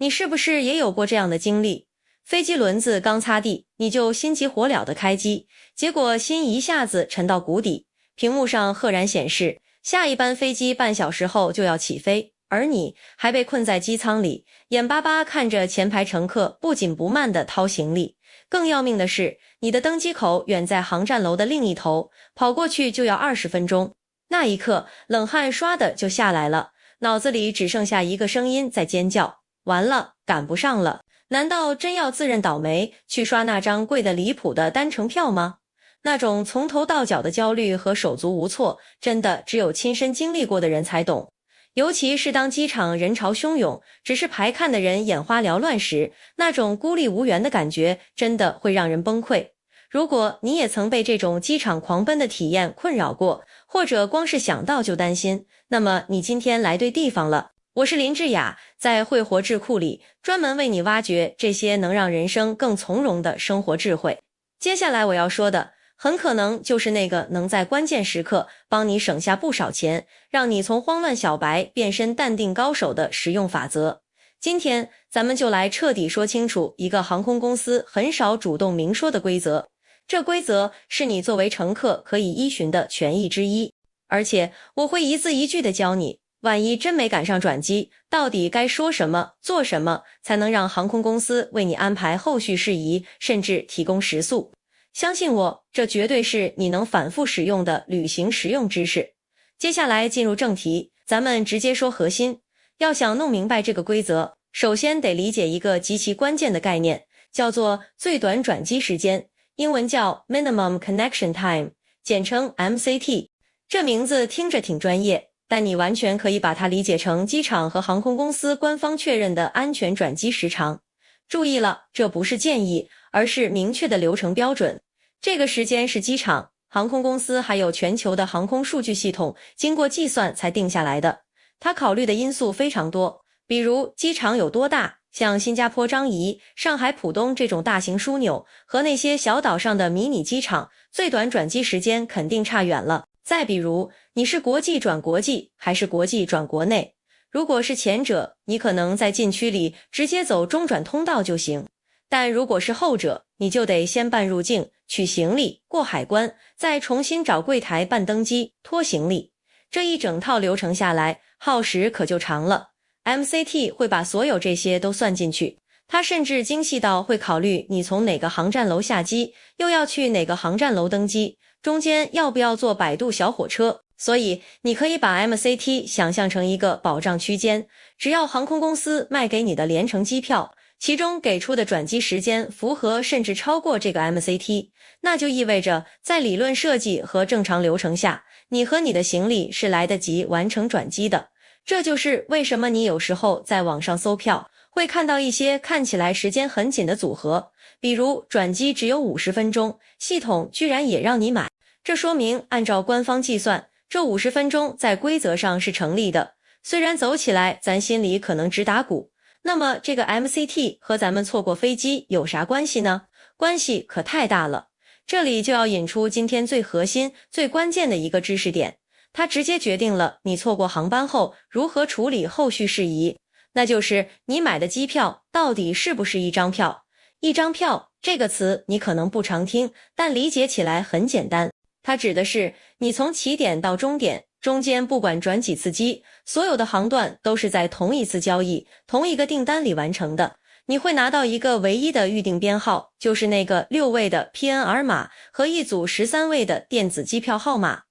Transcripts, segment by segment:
你是不是也有过这样的经历？飞机轮子刚擦地，你就心急火燎地开机，结果心一下子沉到谷底，屏幕上赫然显示下一班飞机半小时后就要起飞，而你还被困在机舱里，眼巴巴看着前排乘客不紧不慢地掏行李。更要命的是，你的登机口远在航站楼的另一头，跑过去就要20分钟。那一刻，冷汗唰的就下来了，脑子里只剩下一个声音在尖叫：完了，赶不上了。难道真要自认倒霉，去刷那张贵得离谱的单程票吗？那种从头到脚的焦虑和手足无措，真的只有亲身经历过的人才懂。尤其是当机场人潮汹涌，只是排看的人眼花缭乱时，那种孤立无援的感觉真的会让人崩溃。如果你也曾被这种机场狂奔的体验困扰过，或者光是想到就担心，那么你今天来对地方了。我是林志雅，在会活智库里专门为你挖掘这些能让人生更从容的生活智慧。接下来我要说的，很可能就是那个能在关键时刻帮你省下不少钱，让你从慌乱小白变身淡定高手的实用法则。今天咱们就来彻底说清楚一个航空公司很少主动明说的规则，这规则是你作为乘客可以依循的权益之一，而且我会一字一句的教你，万一真没赶上转机，到底该说什么做什么才能让航空公司为你安排后续事宜，甚至提供食宿。相信我，这绝对是你能反复使用的旅行实用知识。接下来进入正题，咱们直接说核心。要想弄明白这个规则，首先得理解一个极其关键的概念，叫做最短转机时间，英文叫 Minimum Connection Time， 简称 MCT。 这名字听着挺专业，但你完全可以把它理解成机场和航空公司官方确认的安全转机时长。注意了，这不是建议，而是明确的流程标准。这个时间是机场、航空公司还有全球的航空数据系统经过计算才定下来的。它考虑的因素非常多，比如机场有多大，像新加坡樟宜、上海浦东这种大型枢纽和那些小岛上的迷你机场，最短转机时间肯定差远了。再比如，你是国际转国际还是国际转国内？如果是前者，你可能在禁区里直接走中转通道就行，但如果是后者，你就得先办入境、取行李、过海关，再重新找柜台办登机、拖行李。这一整套流程下来，耗时可就长了。MCT 会把所有这些都算进去，它甚至精细到会考虑你从哪个航站楼下机，又要去哪个航站楼登机，中间要不要坐摆渡小火车。所以你可以把 MCT 想象成一个保障区间，只要航空公司卖给你的联程机票，其中给出的转机时间符合甚至超过这个 MCT， 那就意味着在理论设计和正常流程下，你和你的行李是来得及完成转机的。这就是为什么你有时候在网上搜票，会看到一些看起来时间很紧的组合，比如转机只有50分钟，系统居然也让你买。这说明按照官方计算，这50分钟在规则上是成立的，虽然走起来咱心里可能直打鼓。那么这个 MCT 和咱们错过飞机有啥关系呢？关系可太大了。这里就要引出今天最核心、最关键的一个知识点，它直接决定了你错过航班后如何处理后续事宜，那就是你买的机票到底是不是一张票。一张票这个词你可能不常听，但理解起来很简单。它指的是你从起点到终点，中间不管转几次机，所有的航段都是在同一次交易、同一个订单里完成的。你会拿到一个唯一的预订编号，就是那个6位的 PNR 码和一组13位的电子机票号码。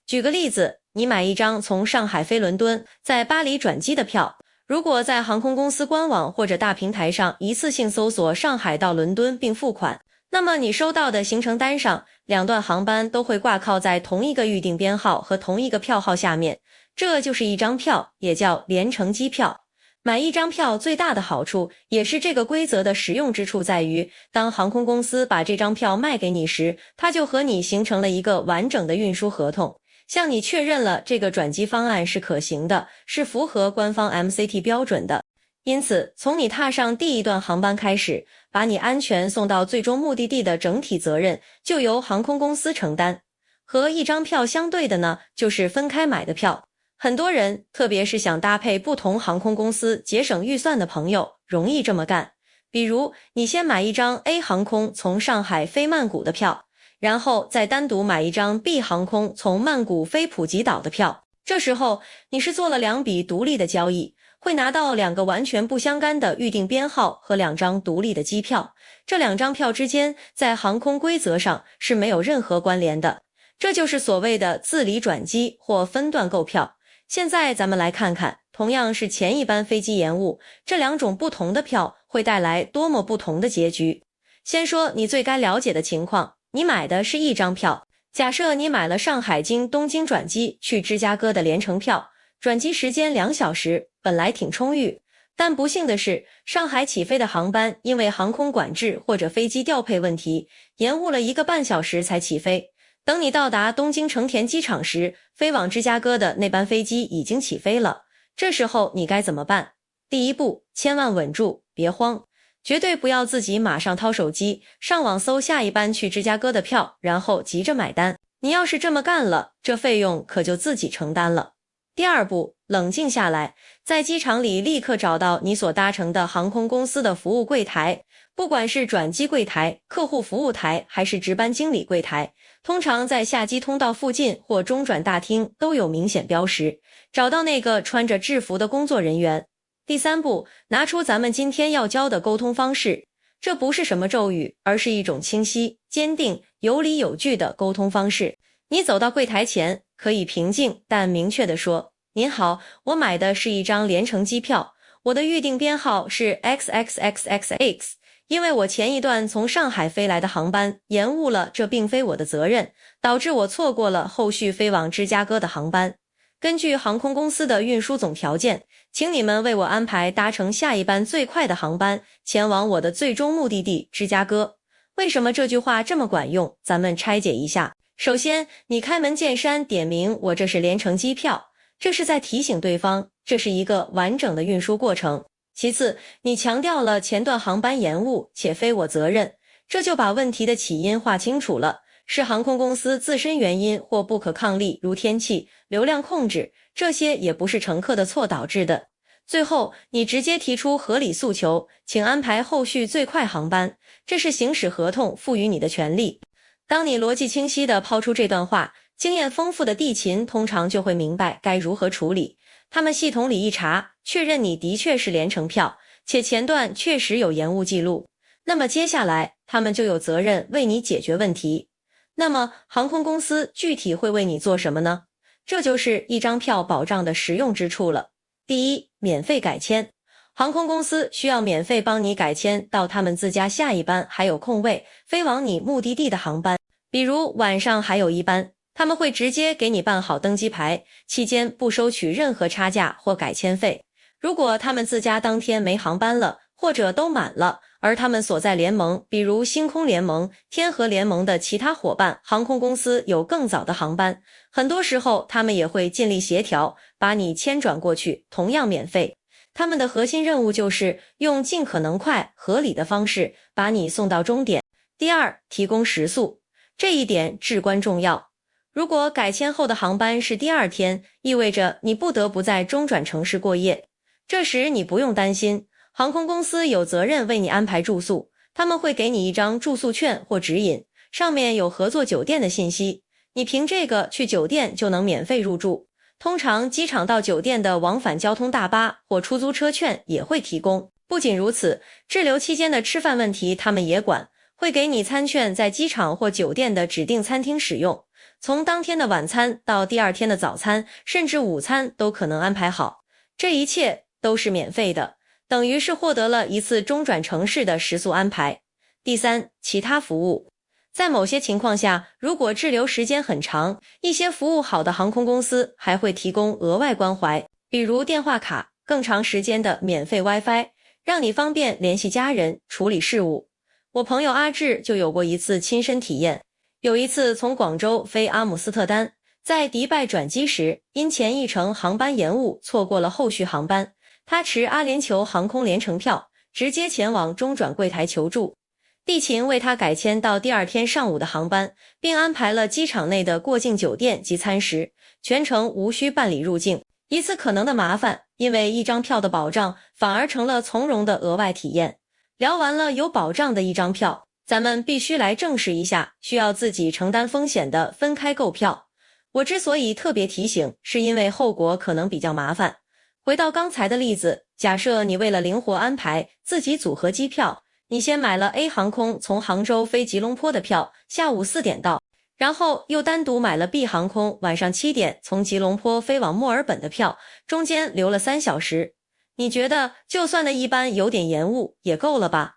举个例子，你买一张从上海飞伦敦，在巴黎转机的票，如果在航空公司官网或者大平台上一次性搜索上海到伦敦并付款，那么你收到的行程单上2段航班都会挂靠在同一个预订编号和同一个票号下面，这就是一张票，也叫联程机票。买一张票最大的好处，也是这个规则的实用之处在于，当航空公司把这张票卖给你时，它就和你形成了一个完整的运输合同，向你确认了这个转机方案是可行的，是符合官方 MCT 标准的。因此，从你踏上第一段航班开始，把你安全送到最终目的地的整体责任就由航空公司承担。和一张票相对的呢，就是分开买的票。很多人，特别是想搭配不同航空公司节省预算的朋友，容易这么干。比如，你先买一张 A 航空从上海飞曼谷的票，然后再单独买一张 B 航空从曼谷飞普吉岛的票。这时候，你是做了2笔独立的交易，会拿到2个完全不相干的预订编号和2张独立的机票。这2张票之间，在航空规则上是没有任何关联的。这就是所谓的自理转机或分段购票。现在咱们来看看，同样是前一班飞机延误，这2种不同的票会带来多么不同的结局。先说你最该了解的情况，你买的是一张票。假设你买了上海经东京转机去芝加哥的联程票，转机时间2小时，本来挺充裕。但不幸的是，上海起飞的航班因为航空管制或者飞机调配问题，延误了1个半小时才起飞。等你到达东京成田机场时，飞往芝加哥的那班飞机已经起飞了。这时候你该怎么办？第一步，千万稳住，别慌，绝对不要自己马上掏手机，上网搜下一班去芝加哥的票，然后急着买单。你要是这么干了，这费用可就自己承担了。第二步，冷静下来，在机场里立刻找到你所搭乘的航空公司的服务柜台，不管是转机柜台、客户服务台还是值班经理柜台，通常在下机通道附近或中转大厅都有明显标识，找到那个穿着制服的工作人员。第三步，拿出咱们今天要教的沟通方式，这不是什么咒语，而是一种清晰、坚定、有理有据的沟通方式。你走到柜台前，可以平静但明确地说：您好，我买的是一张联程机票，我的预订编号是 XXXXX， 因为我前一段从上海飞来的航班延误了，这并非我的责任，导致我错过了后续飞往芝加哥的航班。根据航空公司的运输总条件，请你们为我安排搭乘下一班最快的航班，前往我的最终目的地芝加哥。为什么这句话这么管用？咱们拆解一下。首先，你开门见山点明我这是联程机票，这是在提醒对方，这是一个完整的运输过程。其次，你强调了前段航班延误且非我责任，这就把问题的起因划清楚了，是航空公司自身原因或不可抗力，如天气、流量控制，这些也不是乘客的错导致的。最后，你直接提出合理诉求，请安排后续最快航班，这是行使合同赋予你的权利。当你逻辑清晰地抛出这段话，经验丰富的地勤通常就会明白该如何处理。他们系统里一查，确认你的确是联程票，且前段确实有延误记录，那么接下来他们就有责任为你解决问题。那么航空公司具体会为你做什么呢？这就是一张票保障的实用之处了。第一，免费改签。航空公司需要免费帮你改签到他们自家下一班还有空位飞往你目的地的航班，比如晚上还有一班，他们会直接给你办好登机牌，期间不收取任何差价或改签费。如果他们自家当天没航班了，或者都满了，而他们所在联盟，比如星空联盟、天河联盟的其他伙伴航空公司有更早的航班，很多时候他们也会尽力协调，把你迁转过去，同样免费。他们的核心任务就是用尽可能快、合理的方式把你送到终点。第二，提供食宿，这一点至关重要。如果改签后的航班是第2天，意味着你不得不在中转城市过夜。这时你不用担心，航空公司有责任为你安排住宿，他们会给你一张住宿券或指引，上面有合作酒店的信息，你凭这个去酒店就能免费入住。通常机场到酒店的往返交通大巴或出租车券也会提供。不仅如此，滞留期间的吃饭问题他们也管，会给你餐券在机场或酒店的指定餐厅使用。从当天的晚餐到第2天的早餐，甚至午餐都可能安排好。这一切都是免费的，等于是获得了一次中转城市的食宿安排。第三，其他服务。在某些情况下，如果滞留时间很长，一些服务好的航空公司还会提供额外关怀，比如电话卡、更长时间的免费 WiFi， 让你方便联系家人、处理事务。我朋友阿志就有过一次亲身体验。有一次从广州飞阿姆斯特丹，在迪拜转机时，因前一程航班延误，错过了后续航班。他持阿联酋航空联程票，直接前往中转柜台求助。地勤为他改签到第2天上午的航班，并安排了机场内的过境酒店及餐食，全程无需办理入境。一次可能的麻烦，因为一张票的保障反而成了从容的额外体验。聊完了有保障的一张票，咱们必须来正视一下需要自己承担风险的分开购票。我之所以特别提醒，是因为后果可能比较麻烦。回到刚才的例子，假设你为了灵活安排自己组合机票，你先买了 A 航空从杭州飞吉隆坡的票，下午4点到，然后又单独买了 B 航空晚上7点从吉隆坡飞往墨尔本的票，中间留了3小时。你觉得就算那一班有点延误也够了吧？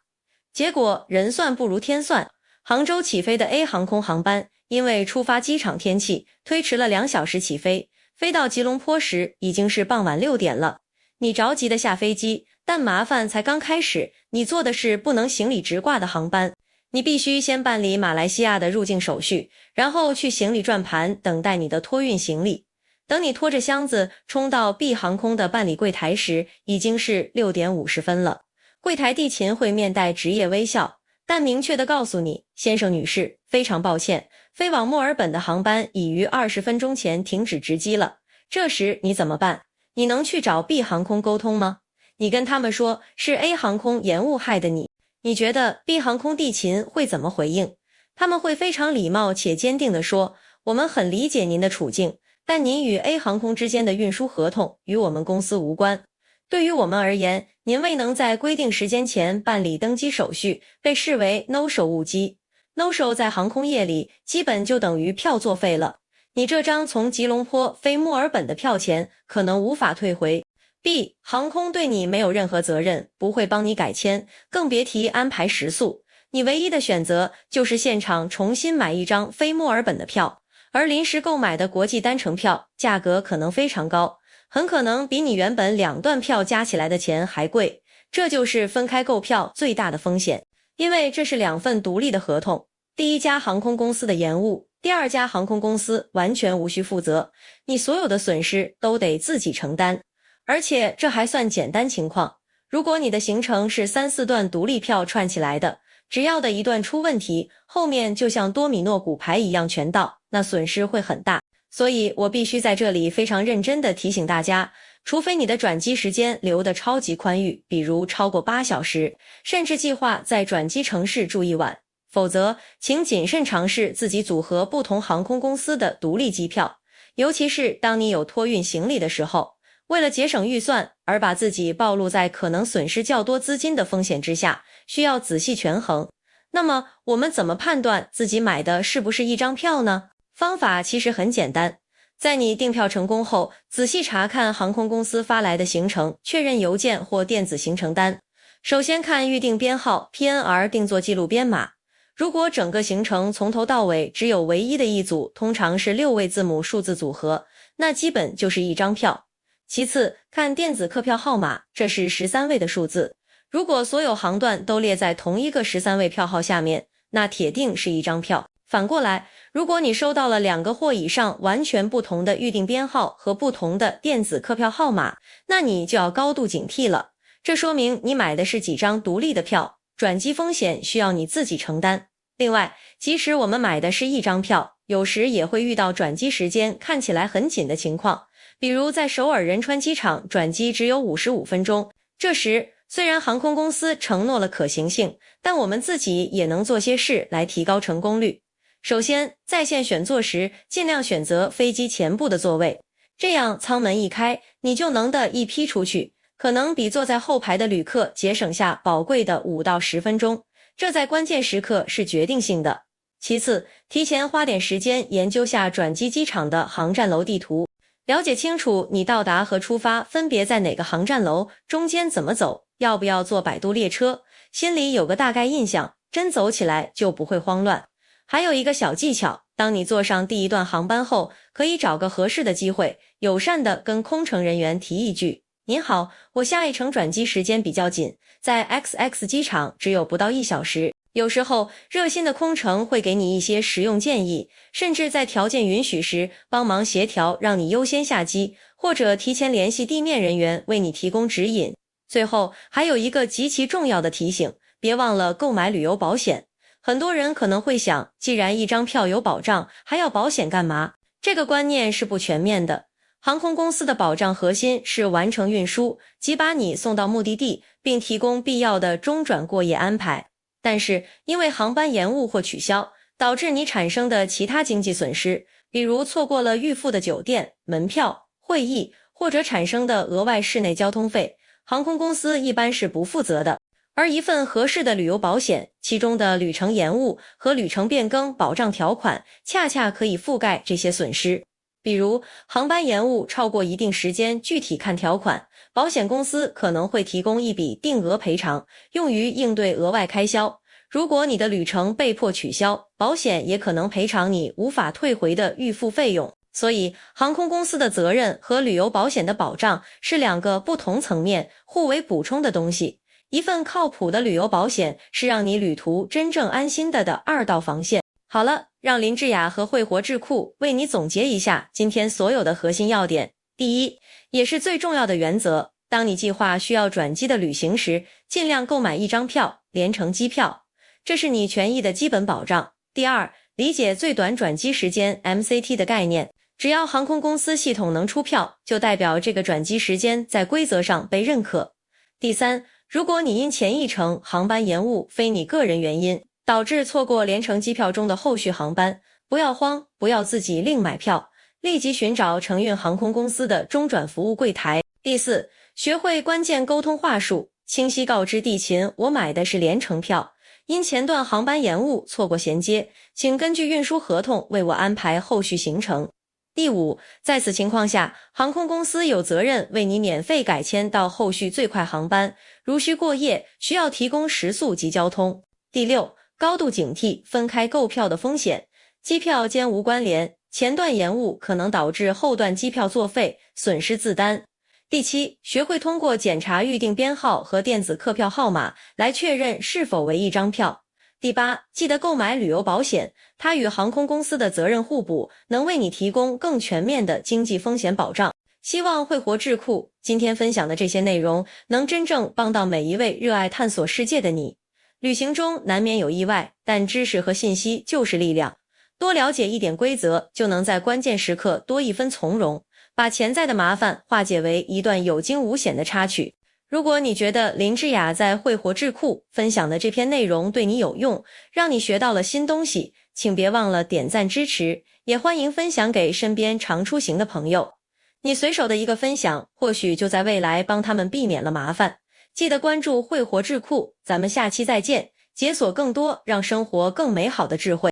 结果人算不如天算，杭州起飞的 A 航空航班因为出发机场天气推迟了2小时起飞，飞到吉隆坡时已经是傍晚6点了。你着急的下飞机，但麻烦才刚开始，你坐的是不能行李直挂的航班，你必须先办理马来西亚的入境手续，然后去行李转盘等待你的托运行李。等你拖着箱子冲到 B 航空的办理柜台时，已经是6点50分了。柜台地勤会面带职业微笑，但明确地告诉你，先生女士，非常抱歉，飞往墨尔本的航班已于20分钟前停止值机了。这时你怎么办？你能去找 B 航空沟通吗？你跟他们说是 A 航空延误害的你，你觉得 B 航空地勤会怎么回应？他们会非常礼貌且坚定地说，我们很理解您的处境，但您与 A 航空之间的运输合同与我们公司无关。对于我们而言，您未能在规定时间前办理登机手续，被视为 no-show 误机。no-show 在航空业里基本就等于票作废了。你这张从吉隆坡飞墨尔本的票钱可能无法退回。B 航空对你没有任何责任，不会帮你改签，更别提安排食宿。你唯一的选择就是现场重新买一张飞墨尔本的票，而临时购买的国际单程票价格可能非常高，很可能比你原本2段票加起来的钱还贵。这就是分开购票最大的风险，因为这是2份独立的合同，第一家航空公司的延误，第二家航空公司完全无需负责，你所有的损失都得自己承担。而且这还算简单情况，如果你的行程是3-4段独立票串起来的，只要的一段出问题，后面就像多米诺骨牌一样全倒，那损失会很大。所以我必须在这里非常认真地提醒大家，除非你的转机时间留得超级宽裕，比如超过8小时，甚至计划在转机城市住1晚，否则请谨慎尝试自己组合不同航空公司的独立机票，尤其是当你有托运行李的时候。为了节省预算而把自己暴露在可能损失较多资金的风险之下，需要仔细权衡。那么我们怎么判断自己买的是不是一张票呢？方法其实很简单，在你订票成功后，仔细查看航空公司发来的行程确认邮件或电子行程单。首先看预订编号 PNR 定座记录编码，如果整个行程从头到尾只有唯一的一组，通常是6位字母数字组合，那基本就是一张票。其次，看电子客票号码，这是13位的数字。如果所有航段都列在同一个13位票号下面，那铁定是一张票。反过来，如果你收到了2个或以上完全不同的预订编号和不同的电子客票号码，那你就要高度警惕了。这说明你买的是几张独立的票，转机风险需要你自己承担。另外，即使我们买的是一张票，有时也会遇到转机时间看起来很紧的情况。比如在首尔仁川机场转机只有55分钟，这时虽然航空公司承诺了可行性，但我们自己也能做些事来提高成功率。首先，在线选座时尽量选择飞机前部的座位，这样舱门一开，你就能的一批出去，可能比坐在后排的旅客节省下宝贵的5到10分钟，这在关键时刻是决定性的。其次，提前花点时间研究下转机机场的航站楼地图，了解清楚你到达和出发分别在哪个航站楼，中间怎么走，要不要坐摆渡列车，心里有个大概印象，真走起来就不会慌乱。还有一个小技巧，当你坐上第一段航班后，可以找个合适的机会，友善地跟空乘人员提一句，您好，我下一程转机时间比较紧，在 XX 机场只有不到1小时。有时候热心的空乘会给你一些实用建议，甚至在条件允许时帮忙协调让你优先下机，或者提前联系地面人员为你提供指引。最后还有一个极其重要的提醒，别忘了购买旅游保险。很多人可能会想，既然一张票有保障，还要保险干嘛？这个观念是不全面的。航空公司的保障核心是完成运输，即把你送到目的地，并提供必要的中转过夜安排。但是因为航班延误或取消，导致你产生的其他经济损失，比如错过了预付的酒店、门票、会议，或者产生的额外室内交通费，航空公司一般是不负责的。而一份合适的旅游保险，其中的旅程延误和旅程变更保障条款，恰恰可以覆盖这些损失。比如航班延误超过一定时间，具体看条款，保险公司可能会提供一笔定额赔偿，用于应对额外开销。如果你的旅程被迫取消，保险也可能赔偿你无法退回的预付费用。所以航空公司的责任和旅游保险的保障是两个不同层面、互为补充的东西。一份靠谱的旅游保险是让你旅途真正安心的二道防线。好了，让林志雅和慧活智库为你总结一下今天所有的核心要点。第一，也是最重要的原则，当你计划需要转机的旅行时，尽量购买一张票，联程机票，这是你权益的基本保障。第二，理解最短转机时间 MCT 的概念，只要航空公司系统能出票，就代表这个转机时间在规则上被认可。第三，如果你因前一程航班延误非你个人原因，导致错过联程机票中的后续航班，不要慌，不要自己另买票，立即寻找承运航空公司的中转服务柜台。第四，学会关键沟通话术，清晰告知地勤我买的是联程票，因前段航班延误错过衔接，请根据运输合同为我安排后续行程。第五，在此情况下，航空公司有责任为你免费改签到后续最快航班，如需过夜，需要提供食宿及交通。第六，高度警惕分开购票的风险，机票间无关联，前段延误可能导致后段机票作废，损失自担。第七，学会通过检查预订编号和电子客票号码来确认是否为一张票。第八，记得购买旅游保险，它与航空公司的责任互补，能为你提供更全面的经济风险保障。希望慧活智库今天分享的这些内容能真正帮到每一位热爱探索世界的你。旅行中难免有意外，但知识和信息就是力量。多了解一点规则，就能在关键时刻多一分从容，把潜在的麻烦化解为一段有惊无险的插曲。如果你觉得林志雅在慧活智库分享的这篇内容对你有用，让你学到了新东西，请别忘了点赞支持，也欢迎分享给身边常出行的朋友。你随手的一个分享，或许就在未来帮他们避免了麻烦。记得关注慧活智库，咱们下期再见，解锁更多让生活更美好的智慧。